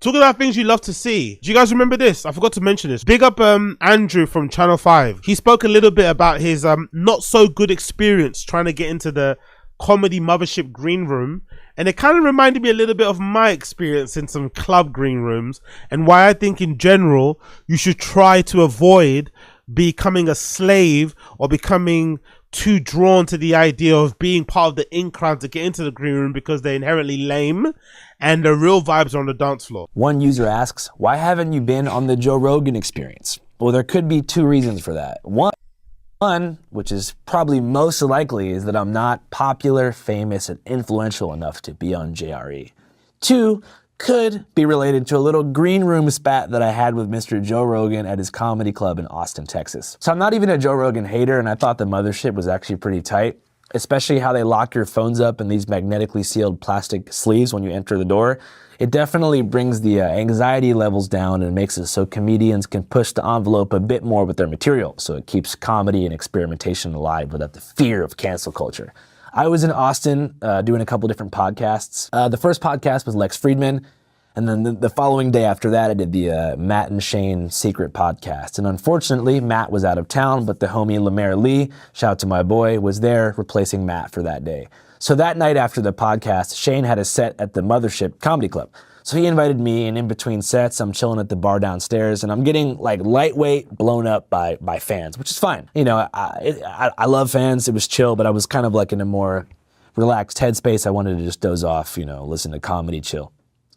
Talking about things you love to see. Do you guys remember this? I forgot to mention this. Big up Andrew from Channel 5. He spoke a little bit about his not so good experience trying to get into the comedy mothership green room. And it kind of reminded me a little bit of my experience in some club green rooms and why I think in general you should try to avoid becoming a slave or becoming too drawn to the idea of being part of the in crowd to get into the green room because they're inherently lame and the real vibes are on the dance floor. One user asks, why haven't you been on the Joe Rogan Experience? Well, there could be two reasons for that. One, which is probably most likely, is that I'm not popular, famous, and influential enough to be on JRE. Two, could be related to a little green room spat that I had with Mr. Joe Rogan at his comedy club in Austin, Texas. So I'm not even a Joe Rogan hater, and I thought the mothership was actually pretty tight, especially how they lock your phones up in these magnetically sealed plastic sleeves when you enter the door. It definitely brings the anxiety levels down and makes it so comedians can push the envelope a bit more with their material, so it keeps comedy and experimentation alive without the fear of cancel culture. I was in Austin doing a couple different podcasts. The first podcast was Lex Friedman, and then the following day after that, I did the Matt and Shane Secret podcast. And unfortunately, Matt was out of town, but the homie Lemaire Lee, shout out to my boy, was there replacing Matt for that day. So that night after the podcast, Shane had a set at the Mothership Comedy Club. So he invited me, and in between sets, I'm chilling at the bar downstairs, and I'm getting like lightweight blown up by fans, which is fine. You know, I love fans. It was chill, but I was kind of like in a more relaxed headspace. I wanted to just doze off, you know, listen to comedy, chill.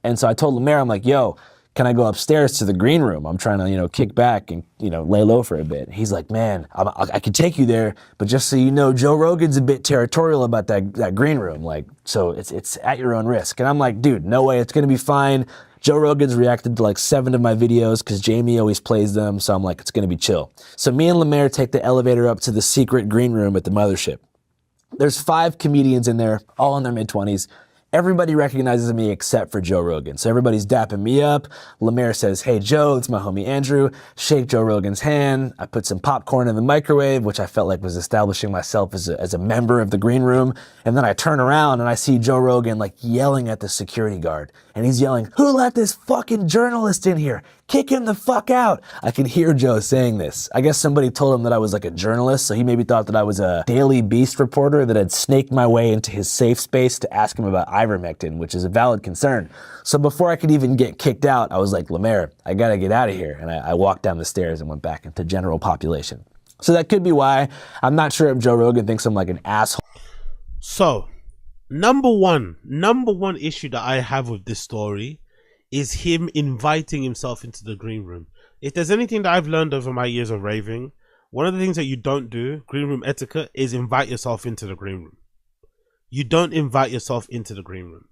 And so I told Lemaire, I'm like, yo, can I go upstairs to the green room? I'm trying to, you know, kick back and, you know, lay low for a bit. He's like, man, I could take you there, but just so you know, Joe Rogan's a bit territorial about that green room. Like, so it's at your own risk. And I'm like, dude, no way, it's gonna be fine. Joe Rogan's reacted to like 7 of my videos because Jamie always plays them. So I'm like, it's gonna be chill. So me and Lemaire take the elevator up to the secret green room at the Mothership. There's 5 comedians in there, all in their mid-20s. Everybody recognizes me except for Joe Rogan. So everybody's dapping me up. Lemaire says, hey, Joe, it's my homie Andrew. Shake Joe Rogan's hand. I put some popcorn in the microwave, which I felt like was establishing myself as a member of the green room. And then I turn around and I see Joe Rogan like yelling at the security guard. And he's yelling, who let this fucking journalist in here? Kick him the fuck out. I can hear Joe saying this. I guess somebody told him that I was like a journalist, so he maybe thought that I was a Daily Beast reporter that had snaked my way into his safe space to ask him about ivermectin, which is a valid concern. So before I could even get kicked out, I was like, Lemaire, I gotta get out of here. And I walked down the stairs and went back into general population. So that could be why. I'm not sure if Joe Rogan thinks I'm like an asshole. So, number one issue that I have with this story is him inviting himself into the green room. If there's anything that I've learned over my years of raving, one of the things that you don't do, green room etiquette, is invite yourself into the green room. You don't invite yourself into the green room.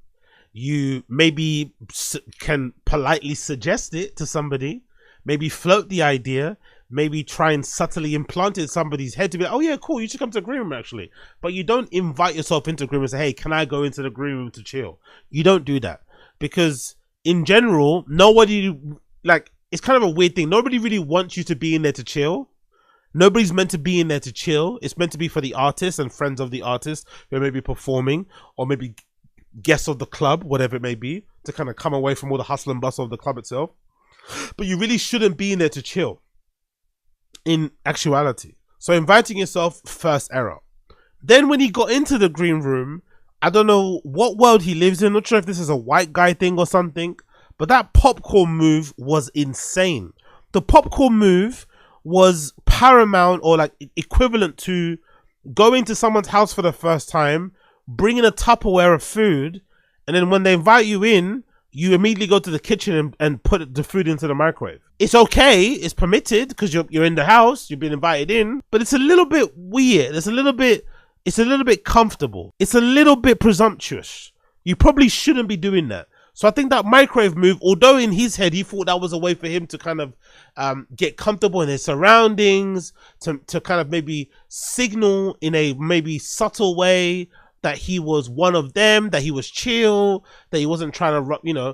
You maybe can politely suggest it to somebody, maybe float the idea, maybe try and subtly implant it in somebody's head to be like, oh yeah, cool, you should come to the green room actually. But you don't invite yourself into the green room and say, hey, can I go into the green room to chill? You don't do that, because in general, nobody, like, it's kind of a weird thing. Nobody really wants you to be in there to chill. Nobody's meant to be in there to chill. It's meant to be for the artist and friends of the artist who may be performing, or maybe guests of the club, whatever it may be, to kind of come away from all the hustle and bustle of the club itself. But you really shouldn't be in there to chill, in actuality. So inviting yourself, first error. Then when he got into the green room, I don't know what world he lives in. Not sure if this is a white guy thing or something, but that popcorn move was insane. The popcorn move was paramount, or like equivalent to going to someone's house for the first time, bringing a Tupperware of food, and then when they invite you in, you immediately go to the kitchen and put the food into the microwave. It's okay, it's permitted because you're in the house, you've been invited in, but it's a little bit weird. It's a little bit comfortable. It's a little bit presumptuous. You probably shouldn't be doing that. So I think that microwave move, although in his head he thought that was a way for him to kind of get comfortable in his surroundings, to kind of maybe signal in a maybe subtle way that he was one of them, that he was chill, that he wasn't trying to, you know,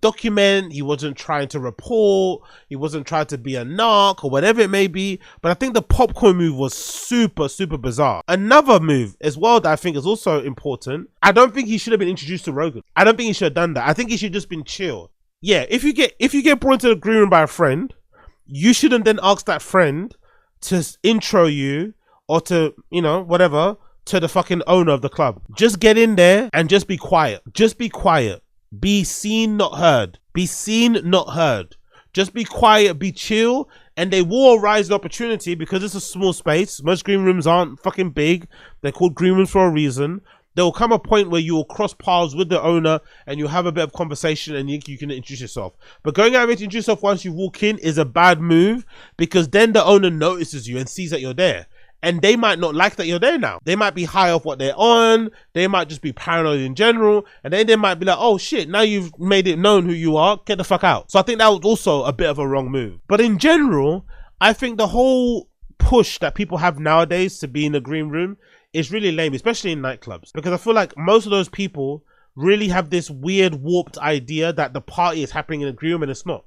document, he wasn't trying to report, he wasn't trying to be a narc or whatever it may be. But I think the popcorn move was super, super bizarre. Another move as well that I think is also important, I don't think he should have been introduced to Rogan. I don't think he should have done that. I think he should have just been chill. yeah, if you get brought into the green room by a friend, you shouldn't then ask that friend to intro you or to, you know, whatever, to the fucking owner of the club. Just get in there and just be quiet. Just be quiet. Be seen, not heard. Be seen, not heard. Just be quiet, be chill, and they will arise the opportunity because it's a small space. Most green rooms aren't fucking big. They're called green rooms for a reason. There will come a point where you will cross paths with the owner and you'll have a bit of conversation and you can introduce yourself. But going out and introduce yourself once you walk in is a bad move because then the owner notices you and sees that you're there. And they might not like that you're there now. They might be high off what they're on. They might just be paranoid in general. And then they might be like, oh shit, now you've made it known who you are. Get the fuck out. So I think that was also a bit of a wrong move. But in general, I think the whole push that people have nowadays to be in a green room is really lame, especially in nightclubs. Because I feel like most of those people really have this weird warped idea that the party is happening in a green room and it's not.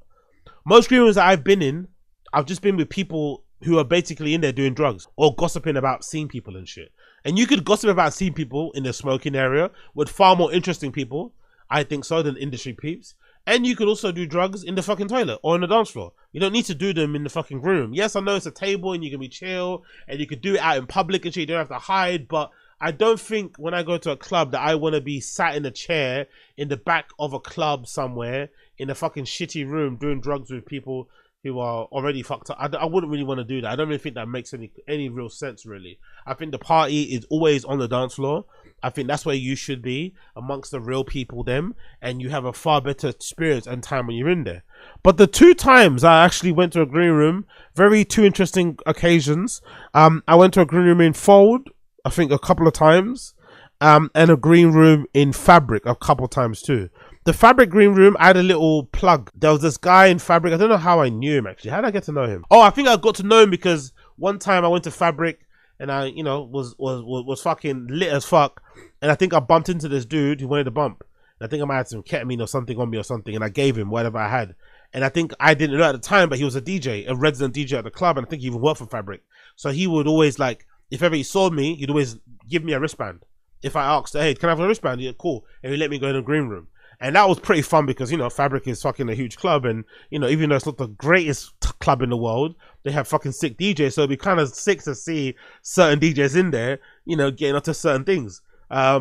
Most green rooms that I've been in, I've just been with people who are basically in there doing drugs or gossiping about seeing people and shit. And you could gossip about seeing people in the smoking area with far more interesting people, I think so, than industry peeps. And you could also do drugs in the fucking toilet or on the dance floor. You don't need to do them in the fucking room. Yes, I know it's a table and you can be chill and you could do it out in public and shit. You don't have to hide. But I don't think when I go to a club that I want to be sat in a chair in the back of a club somewhere in a fucking shitty room doing drugs with people who are already fucked up. I wouldn't really want to do that. I don't really think that makes any real sense, really. I think the party is always on the dance floor. I think that's where you should be, amongst the real people them, and you have a far better experience and time when you're in there. But the 2 times I actually went to a green room, two interesting occasions. I went to a green room in Fold, I think a couple of times, and a green room in Fabric a couple of times too. The Fabric green room, I had a little plug. There was this guy in Fabric. I don't know how I knew him actually. How did I get to know him? Oh, I think I got to know him because one time I went to Fabric and I, you know, was fucking lit as fuck. And I think I bumped into this dude who wanted to bump. And I think I might have some ketamine or something on me or something. And I gave him whatever I had. And I think I didn't know at the time, but he was a DJ, a resident DJ at the club. And I think he even worked for Fabric. So he would always, like, if ever he saw me, he'd always give me a wristband. If I asked, hey, can I have a wristband? Yeah, cool. And he'd let me go in the green room. And that was pretty fun because, you know, Fabric is fucking a huge club. And, you know, even though it's not the greatest club in the world, they have fucking sick DJs. So it'd be kind of sick to see certain DJs in there, you know, getting onto certain things.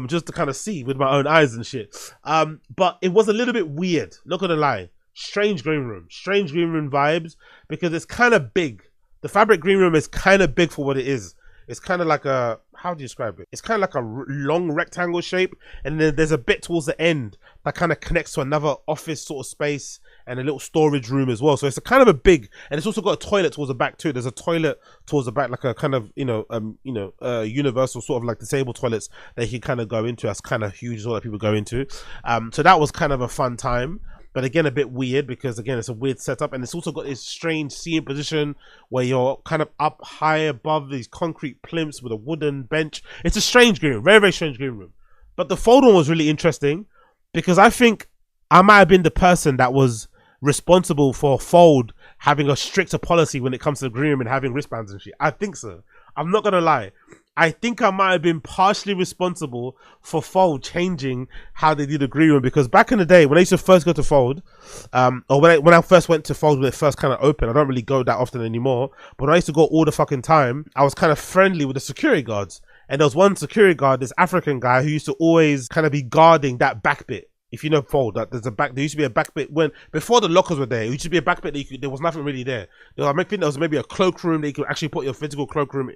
Just to kind of see with my own eyes and shit. But it was a little bit weird, not gonna lie. Strange green room vibes because it's kind of big. The Fabric green room is kind of big for what it is. It's kind of like a, how do you describe it? It's kind of like a long rectangle shape, and then there's a bit towards the end that kind of connects to another office sort of space and a little storage room as well. So it's a kind of a big, and it's also got a toilet towards the back too. There's a toilet towards the back, like a kind of, universal sort of like disabled toilets that you can kind of go into. That's kind of huge, all that people go into. So that was kind of a fun time. But again, a bit weird because, again, it's a weird setup. And it's also got this strange seating position where you're kind of up high above these concrete plinths with a wooden bench. It's a strange green room. Very, very strange green room. But the Fold one was really interesting because I think I might have been the person that was responsible for Fold having a stricter policy when it comes to the green room and having wristbands and shit. I think so. I'm not going to lie. I think I might have been partially responsible for Fold changing how they did the green room, because back in the day when I used to first go to Fold, or when I first went to Fold when it first kind of opened, I don't really go that often anymore, but when I used to go all the fucking time, I was kind of friendly with the security guards. And there was one security guard, this African guy, who used to always kind of be guarding that back bit. If you know Fold, that there used to be a back bit before the lockers were there. It used to be a back bit that there was nothing really there. I think there was maybe a cloakroom that you could actually put your physical cloakroom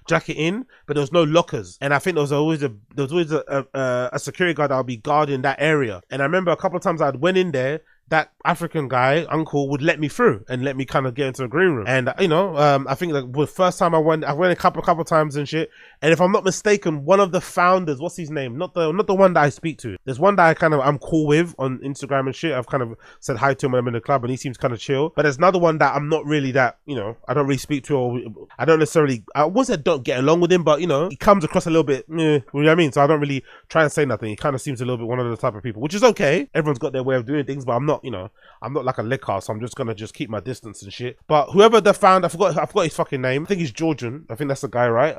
jacket in, but there was no lockers. And I think there was always a security guard that would be guarding that area. And I remember a couple of times I went in there, that African guy, uncle, would let me through and let me kind of get into the green room. And, I think like the first time I went a couple of times and shit. And if I'm not mistaken, one of the founders, what's his name? Not the one that I speak to. There's one that I'm cool with on Instagram and shit. I've kind of said hi to him when I'm in the club and he seems kind of chill. But there's another one that I'm not really that, I don't really speak to, or I don't necessarily, I won't say I don't get along with him, but, he comes across a little bit, you know what I mean? So I don't really try and say nothing. He kind of seems a little bit one of the type of people, which is okay. Everyone's got their way of doing things, but I'm not like a licker, so I'm just gonna keep my distance and shit. But whoever the founder, I forgot his fucking name. I think he's Georgian. I think that's the guy, right?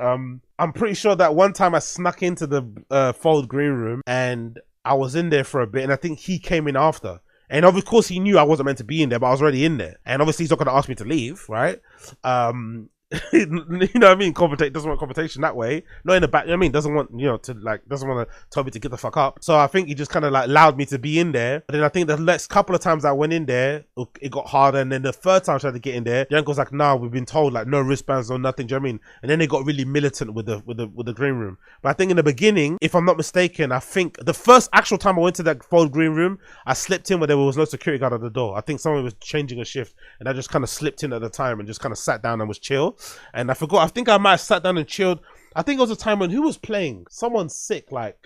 I'm pretty sure that one time I snuck into the Fold green room and I was in there for a bit, and I think he came in after. And of course he knew I wasn't meant to be in there, but I was already in there. And obviously he's not going to ask me to leave, right? You know what I mean? Doesn't want confrontation that way. Not in the back, you know what I mean? Doesn't want, you know, to like, doesn't want to tell me to get the fuck up. So I think he just kind of like allowed me to be in there. But then I think the next couple of times I went in there, it got harder. And then the third time I tried to get in there, the uncle's like, nah, we've been told like no wristbands or nothing. Do you know what I mean? And then they got really militant with the green room. But I think in the beginning, if I'm not mistaken, I think the first actual time I went to that fold green room, I slipped in where there was no security guard at the door. I think someone was changing a shift and I just kind of slipped in at the time and just kind of sat down and was chill. And I forgot, I think I might have sat down and chilled. I think it was a time when who was playing? Someone sick, like,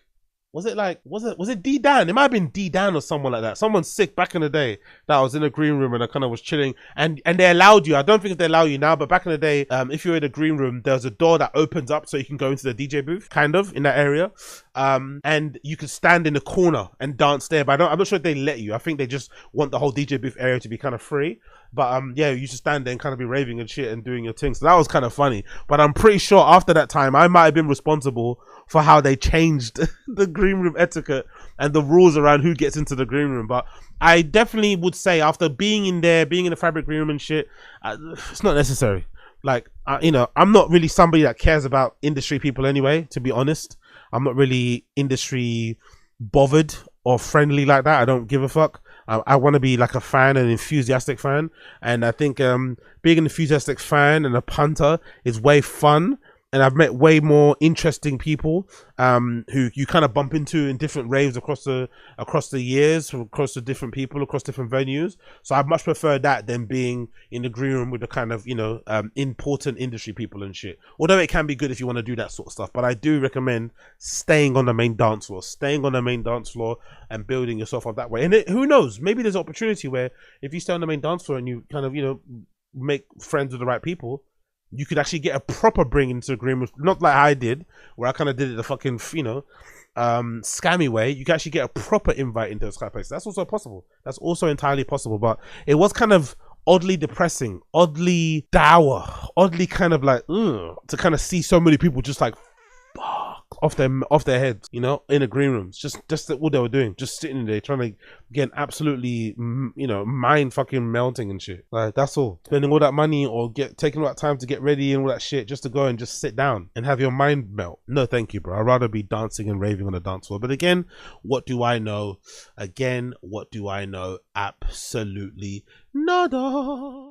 was it D Dan? It might have been D Dan or someone like that. Someone sick back in the day that I was in a green room and I kind of was chilling, and they allowed you. I don't think if they allow you now, but back in the day, if you're in a green room, there's a door that opens up so you can go into the DJ booth, kind of in that area, and you could stand in the corner and dance there. But I'm not sure if they let you. I think they just want the whole DJ booth area to be kind of free. But yeah, you should stand there and kind of be raving and shit and doing your thing. So that was kind of funny. But I'm pretty sure after that time, I might have been responsible for how they changed the green room etiquette and the rules around who gets into the green room. But I definitely would say after being in there, being in the fabric green room and shit, it's not necessary. Like, you know, I'm not really somebody that cares about industry people anyway, to be honest. I'm not really industry bothered or friendly like that. I don't give a fuck. I want to be like a fan, an enthusiastic fan, and I think being an enthusiastic fan and a punter is way fun. And I've met way more interesting people who you kind of bump into in different raves across the years, across the different people, across different venues. So I much prefer that than being in the green room with the kind of, you know, important industry people and shit. Although it can be good if you want to do that sort of stuff, but I do recommend staying on the main dance floor, and building yourself up that way. And who knows, maybe there's an opportunity where if you stay on the main dance floor and you kind of, you know, make friends with the right people, you could actually get a proper bring into agreement, not like I did, where I kind of did it the fucking, you know, scammy way. You can actually get a proper invite into this kind of place. That's also possible. That's also entirely possible. But it was kind of oddly depressing, oddly dour, oddly kind of like, to kind of see so many people just like, fuck, off their heads, you know, in a green room. Just what they were doing, just sitting there trying to get absolutely, you know, mind fucking melting and shit. Like, that's all. Spending all that money or taking all that time to get ready and all that shit just to go and just sit down and have your mind melt. No, thank you, bro. I'd rather be dancing and raving on a dance floor. But again, what do I know? Absolutely nada.